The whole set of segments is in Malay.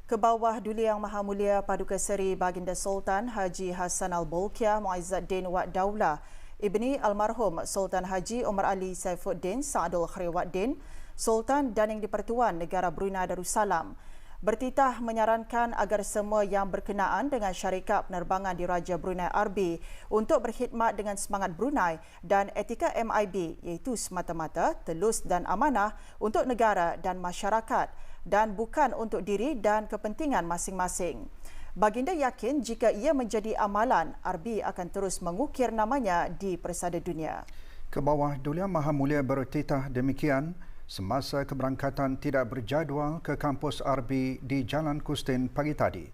Ke bawah Duli Yang Maha Mulia Paduka Seri Baginda Sultan Haji Hassan Al-Bolkiah Muizzuddin Wad Daulah Ibni Almarhum Sultan Haji Omar Ali Saifuddin Saadul Khairuddin, Sultan dan Yang di-Pertuan Negara Brunei Darussalam, bertitah menyarankan agar semua yang berkenaan dengan syarikat penerbangan Diraja Brunei RB untuk berkhidmat dengan semangat Brunei dan etika MIB, iaitu semata-mata telus dan amanah untuk negara dan masyarakat dan bukan untuk diri dan kepentingan masing-masing. Baginda yakin jika ia menjadi amalan, RB akan terus mengukir namanya di persada dunia. Ke bawah Duli Yang Maha Mulia bertitah demikian semasa keberangkatan tidak berjadual ke kampus RB di Jalan Kustin pagi tadi.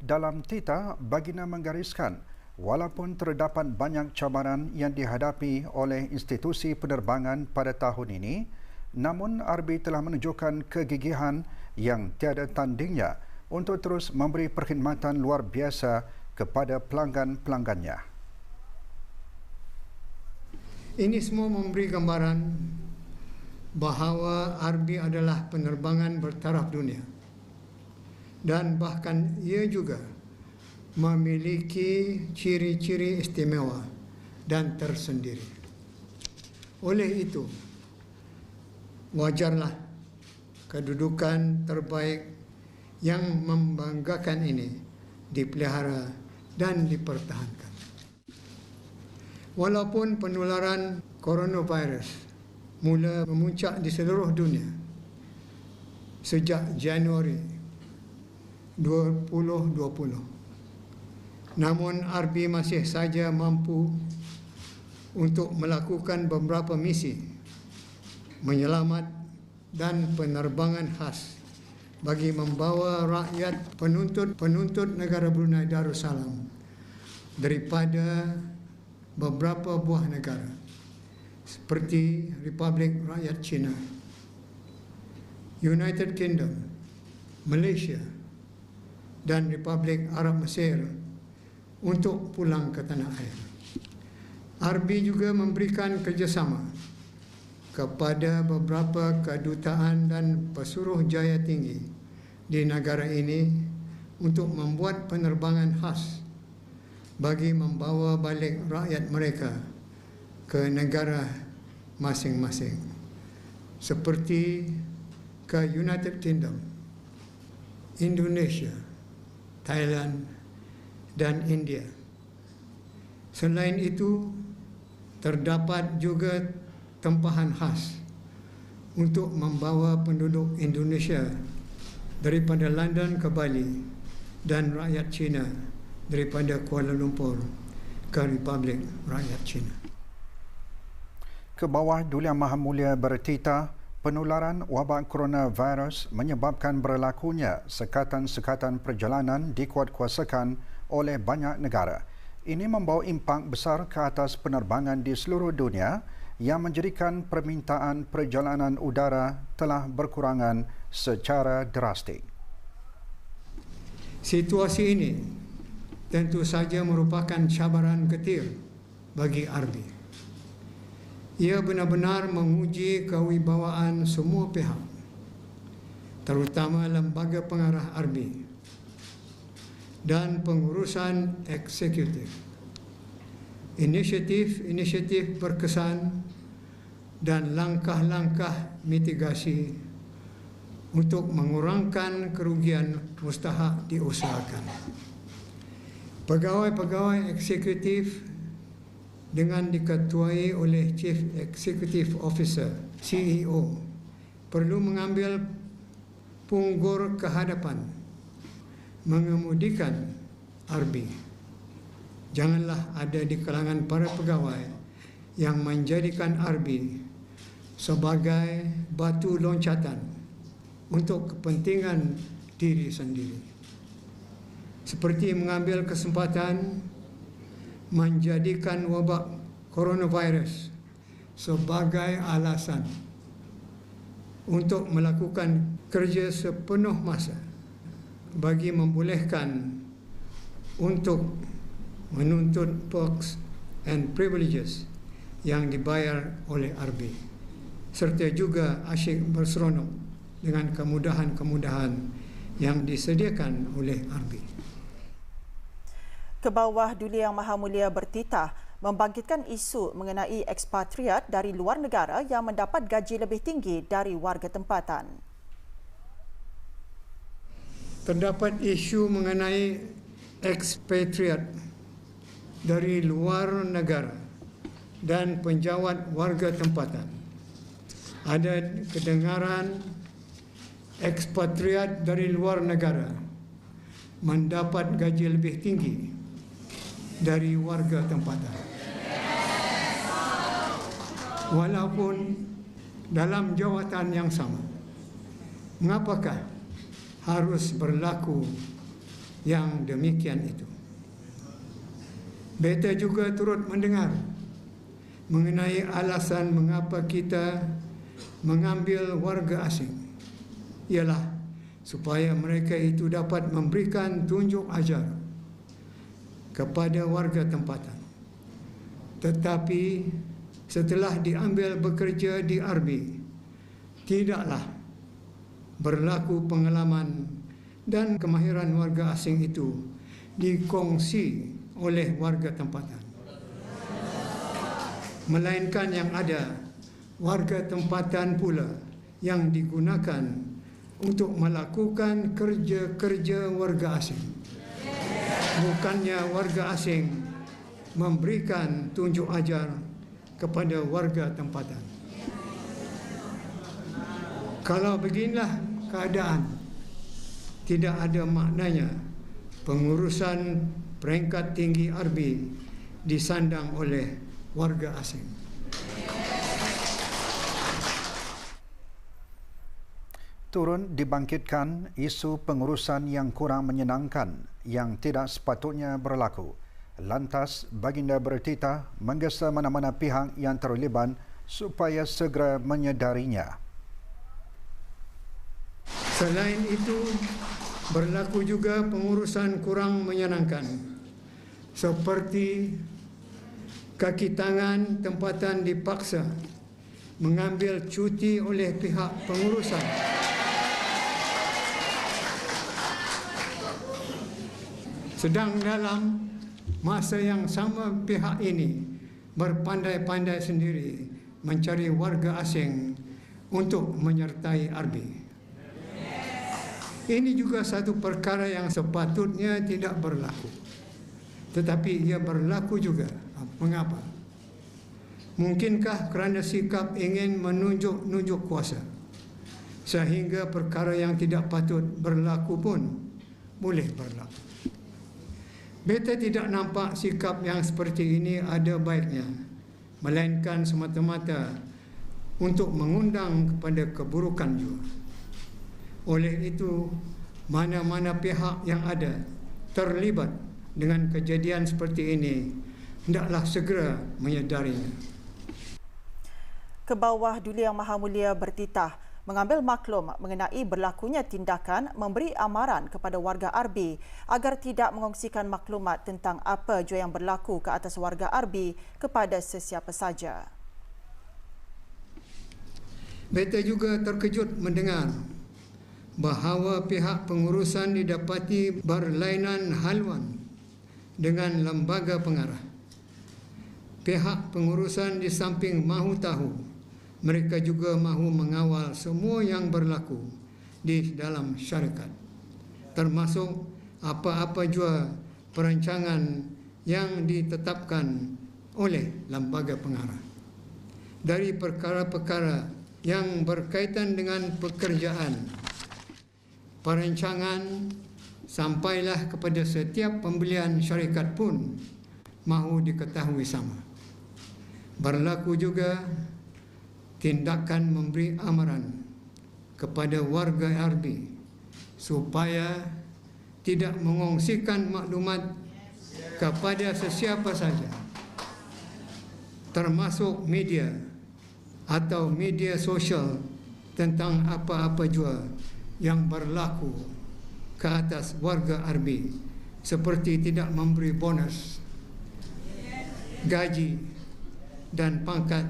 Dalam titah, Baginda menggariskan, walaupun terdapat banyak cabaran yang dihadapi oleh institusi penerbangan pada tahun ini, namun RB telah menunjukkan kegigihan yang tiada tandingnya untuk terus memberi perkhidmatan luar biasa kepada pelanggan-pelanggannya. Ini semua memberi gambaran bahawa RB adalah penerbangan bertaraf dunia dan bahkan ia juga memiliki ciri-ciri istimewa dan tersendiri. Oleh itu, wajarlah kedudukan terbaik yang membanggakan ini dipelihara dan dipertahankan. Walaupun penularan coronavirus mula memuncak di seluruh dunia sejak Januari 2020, namun RB masih saja mampu untuk melakukan beberapa misi menyelamat dan penerbangan khas bagi membawa rakyat penuntut negara Brunei Darussalam daripada beberapa buah negara seperti Republik Rakyat China, United Kingdom, Malaysia dan Republik Arab Mesir untuk pulang ke tanah air. RB juga memberikan kerjasama kepada beberapa kedutaan dan pesuruh jaya tinggi di negara ini untuk membuat penerbangan khas bagi membawa balik rakyat mereka ke negara masing-masing, seperti ke United Kingdom, Indonesia, Thailand dan India. Selain itu, terdapat juga tempahan khas untuk membawa penduduk Indonesia daripada London ke Bali dan rakyat China daripada Kuala Lumpur ke Republik Rakyat China. Ke bawah Duli Yang Maha Mulia bertitah, penularan wabak coronavirus menyebabkan berlakunya sekatan-sekatan perjalanan dikuatkuasakan oleh banyak negara. Ini membawa impak besar ke atas penerbangan di seluruh dunia yang menjadikan permintaan perjalanan udara telah berkurangan secara drastik. Situasi ini tentu saja merupakan cabaran getir bagi RB. Ia benar-benar menguji kewibawaan semua pihak, terutama lembaga pengarah RB dan pengurusan eksekutif. Inisiatif berkesan dan langkah-langkah mitigasi untuk mengurangkan kerugian mustahak diusahakan. Pegawai-pegawai eksekutif dengan diketuai oleh Chief Executive Officer CEO perlu mengambil punggur kehadapan mengemudikan RB. Janganlah ada di kalangan para pegawai yang menjadikan RB sebagai batu loncatan untuk kepentingan diri sendiri, seperti mengambil kesempatan menjadikan wabak coronavirus sebagai alasan untuk melakukan kerja sepenuh masa bagi membolehkan untuk menuntut perks and privileges yang dibayar oleh RB, serta juga asyik berseronok dengan kemudahan-kemudahan yang disediakan oleh RB. Kebawah Duli Yang Maha Mulia bertitah membangkitkan isu mengenai ekspatriat dari luar negara yang mendapat gaji lebih tinggi dari warga tempatan. Terdapat isu mengenai ekspatriat dari luar negara dan penjawat warga tempatan. Ada kedengaran ekspatriat dari luar negara mendapat gaji lebih tinggi dari warga tempatan. Walaupun dalam jawatan yang sama, mengapakah harus berlaku yang demikian itu? Beta juga turut mendengar mengenai alasan mengapa kita mengambil warga asing, ialah supaya mereka itu dapat memberikan tunjuk ajar kepada warga tempatan. Tetapi setelah diambil bekerja di RB, tidaklah berlaku pengalaman dan kemahiran warga asing itu dikongsi oleh warga tempatan. Melainkan yang ada warga tempatan pula yang digunakan untuk melakukan kerja-kerja warga asing. Bukannya warga asing memberikan tunjuk ajar kepada warga tempatan. Kalau beginilah keadaan, tidak ada maknanya pengurusan peringkat tinggi RB disandang oleh warga asing. Turun dibangkitkan isu pengurusan yang kurang menyenangkan yang tidak sepatutnya berlaku. Lantas, Baginda bertitah menggesa mana-mana pihak yang terlibat supaya segera menyedarinya. Selain itu, berlaku juga pengurusan kurang menyenangkan, seperti kaki tangan tempatan dipaksa mengambil cuti oleh pihak pengurusan. Sedang dalam masa yang sama pihak ini berpandai-pandai sendiri mencari warga asing untuk menyertai RB. Ini juga satu perkara yang sepatutnya tidak berlaku. Tetapi ia berlaku juga. Mengapa? Mungkinkah kerana sikap ingin menunjuk kuasa, sehingga perkara yang tidak patut berlaku pun boleh berlaku. Beta tidak nampak sikap yang seperti ini ada baiknya, melainkan semata-mata untuk mengundang kepada keburukan juga. Oleh itu, mana-mana pihak yang ada terlibat dengan kejadian seperti ini hendaklah segera menyedarinya. Kebawah Duli Yang Maha Mulia bertitah mengambil maklum mengenai berlakunya tindakan memberi amaran kepada warga RB agar tidak mengongsikan maklumat tentang apa jua yang berlaku ke atas warga RB kepada sesiapa saja. Beta juga terkejut mendengar bahawa pihak pengurusan didapati berlainan haluan dengan lembaga pengarah. Pihak pengurusan di samping mahu tahu, mereka juga mahu mengawal semua yang berlaku di dalam syarikat, termasuk apa-apa jua perancangan yang ditetapkan oleh lembaga pengarah. Dari perkara-perkara yang berkaitan dengan pekerjaan, perancangan, sampailah kepada setiap pembelian syarikat pun mahu diketahui sama. Berlaku juga tindakan memberi amaran kepada warga RB supaya tidak mengongsikan maklumat kepada sesiapa saja, termasuk media atau media sosial, tentang apa-apa jua yang berlaku ke atas warga RB, seperti tidak memberi bonus, gaji dan pangkat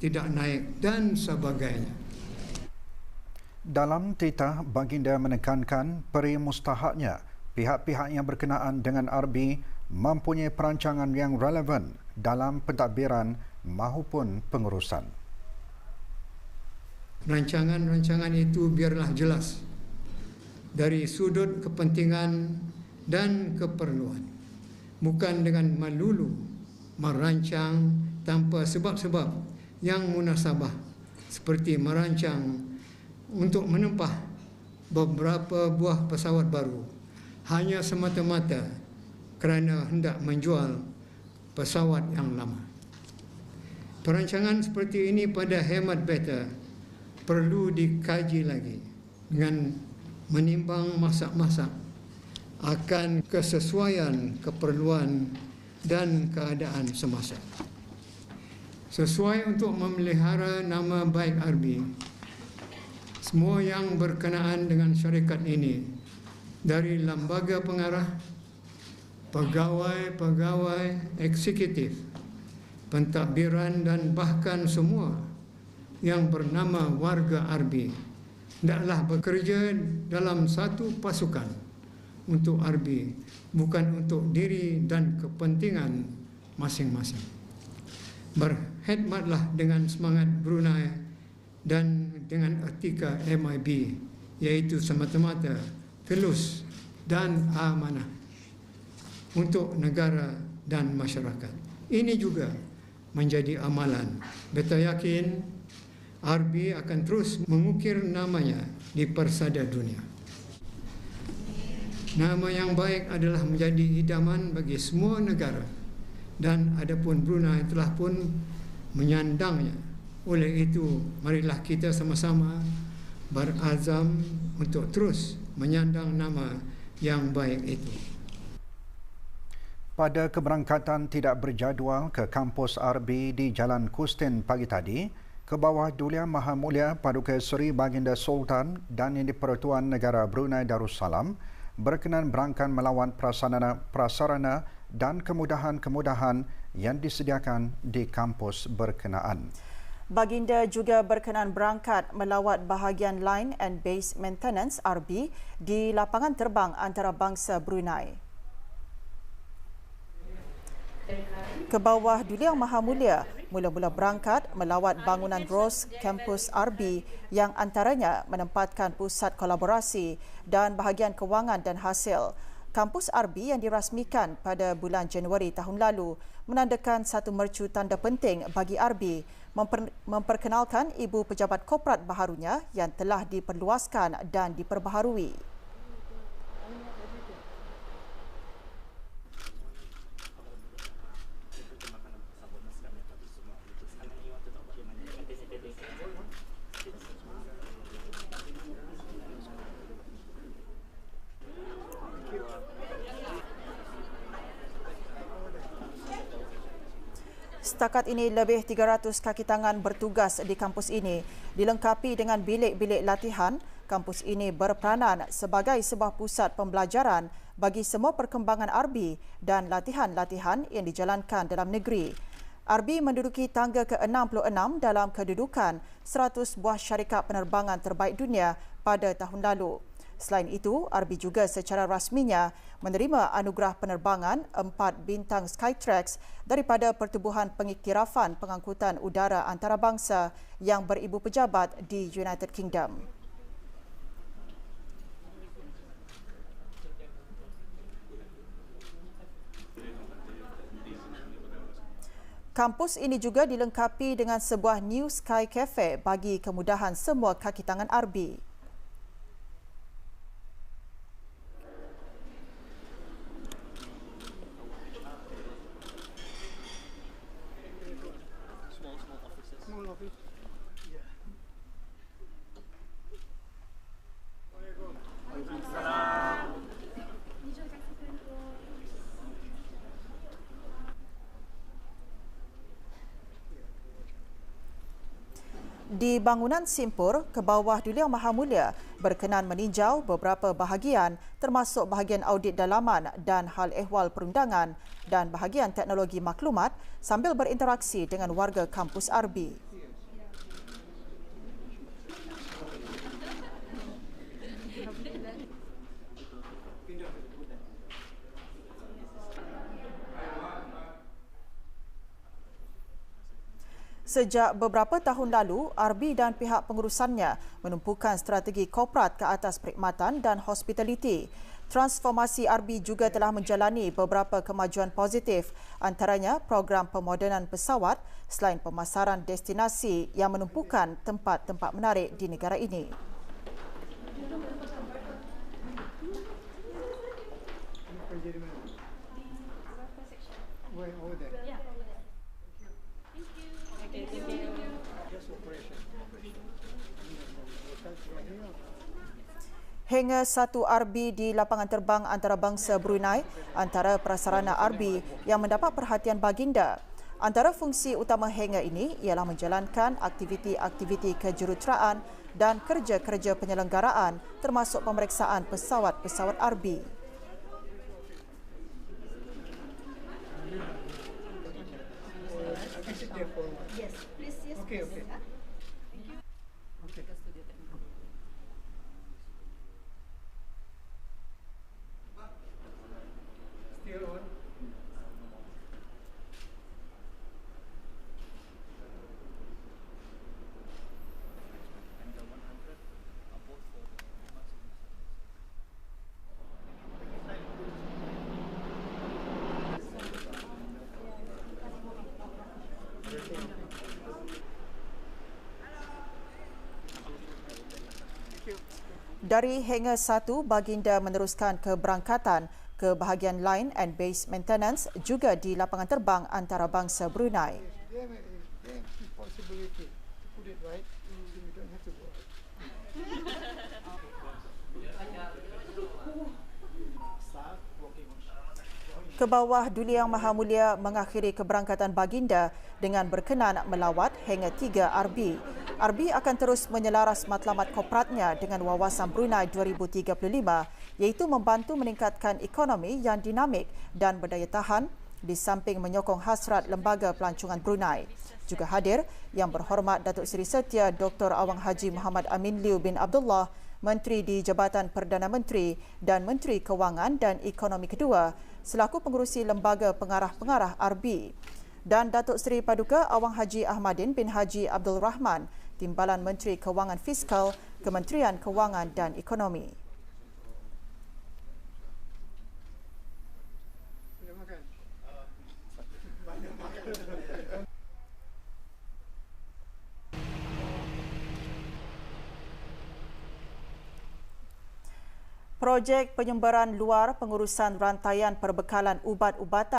tidak naik dan sebagainya. Dalam titah, Baginda menekankan peri mustahaknya pihak-pihak yang berkenaan dengan RB mempunyai perancangan yang relevan dalam pentadbiran maupun pengurusan. Rancangan-rancangan itu biarlah jelas dari sudut kepentingan dan keperluan, bukan dengan melulu merancang tanpa sebab-sebab yang munasabah, seperti merancang untuk menempah beberapa buah pesawat baru hanya semata-mata kerana hendak menjual pesawat yang lama. Perancangan seperti ini pada hemat beta perlu dikaji lagi dengan menimbang masak-masak akan kesesuaian keperluan dan keadaan semasa. Sesuai untuk memelihara nama baik RB, semua yang berkenaan dengan syarikat ini, dari lembaga pengarah, pegawai-pegawai eksekutif, pentadbiran dan bahkan semua yang bernama warga RB, hendaklah bekerja dalam satu pasukan untuk RB, bukan untuk diri dan kepentingan masing-masing. Berkhidmatlah dengan semangat Brunei dan dengan etika MIB, iaitu semata-mata tulus dan amanah untuk negara dan masyarakat. Ini juga menjadi amalan. Beta yakin RB akan terus mengukir namanya di persada dunia. Nama yang baik adalah menjadi idaman bagi semua negara, dan adapun Brunei telah pun menyandangnya. Oleh itu, marilah kita sama-sama berazam untuk terus menyandang nama yang baik itu. Pada keberangkatan tidak berjadual ke kampus RB di Jalan Kustin pagi tadi, Kebawah Duli Maha Mulia Paduka Seri Baginda Sultan dan Yang di-Pertuan Negara Brunei Darussalam berkenan berangkat melawan prasarana dan kemudahan-kemudahan yang disediakan di kampus berkenaan. Baginda juga berkenan berangkat melawat bahagian Line and Base Maintenance RB di lapangan terbang antarabangsa Brunei. Kebawah Duli Yang Maha Mulia mula-mula berangkat melawat bangunan ROS kampus RB yang antaranya menempatkan pusat kolaborasi dan bahagian kewangan dan hasil. Kampus RB yang dirasmikan pada bulan Januari tahun lalu menandakan satu mercu tanda penting bagi RB memperkenalkan ibu pejabat korporat baharunya yang telah diperluaskan dan diperbaharui. Setakat ini, lebih 300 kaki tangan bertugas di kampus ini. Dilengkapi dengan bilik-bilik latihan, kampus ini berperanan sebagai sebuah pusat pembelajaran bagi semua perkembangan RB dan latihan-latihan yang dijalankan dalam negeri. RB menduduki tangga ke-66 dalam kedudukan 100 buah syarikat penerbangan terbaik dunia pada tahun lalu. Selain itu, RB juga secara rasminya menerima anugerah penerbangan 4 bintang Skytrax daripada Pertubuhan Pengiktirafan Pengangkutan Udara Antarabangsa yang beribu pejabat di United Kingdom. Kampus ini juga dilengkapi dengan sebuah New Sky Cafe bagi kemudahan semua kaki tangan RB. Di bangunan Simpur, Kebawah Duli Yang Maha Mulia berkenan meninjau beberapa bahagian termasuk bahagian audit dalaman dan hal ehwal perundangan dan bahagian teknologi maklumat sambil berinteraksi dengan warga kampus RB. Sejak beberapa tahun lalu, RB dan pihak pengurusannya menumpukan strategi korporat ke atas perkhidmatan dan hospitality. Transformasi RB juga telah menjalani beberapa kemajuan positif, antaranya program pemodenan pesawat selain pemasaran destinasi yang menumpukan tempat-tempat menarik di negara ini. Hingga 1 RB di lapangan terbang antarabangsa Brunei, antara prasarana RB yang mendapat perhatian baginda. Antara fungsi utama hangar ini ialah menjalankan aktiviti-aktiviti kejuruteraan dan kerja-kerja penyelenggaraan termasuk pemeriksaan pesawat-pesawat RB. Yes, please. Yes. Okay. Still on. Dari hangar 1, baginda meneruskan keberangkatan ke bahagian line and base maintenance juga di lapangan terbang antarabangsa Brunei. There is possibility to put it right. You don't have to go. Ke bawah Duli Yang Maha Mulia mengakhiri keberangkatan baginda dengan berkenan melawat hangar 3 RB. RB akan terus menyelaras matlamat korporatnya dengan wawasan Brunei 2035 iaitu membantu meningkatkan ekonomi yang dinamik dan berdaya tahan di samping menyokong hasrat Lembaga Pelancongan Brunei. Juga hadir Yang Berhormat Datuk Seri Setia Dr. Awang Haji Muhammad Amin Liu bin Abdullah, Menteri di Jabatan Perdana Menteri dan Menteri Kewangan dan Ekonomi Kedua selaku pengerusi Lembaga Pengarah-Pengarah RB, dan Datuk Seri Paduka Awang Haji Ahmadin bin Haji Abdul Rahman, Timbalan Menteri Kewangan Fiskal, Kementerian Kewangan dan Ekonomi. Projek penyumbaran luar pengurusan rantaian perbekalan ubat-ubatan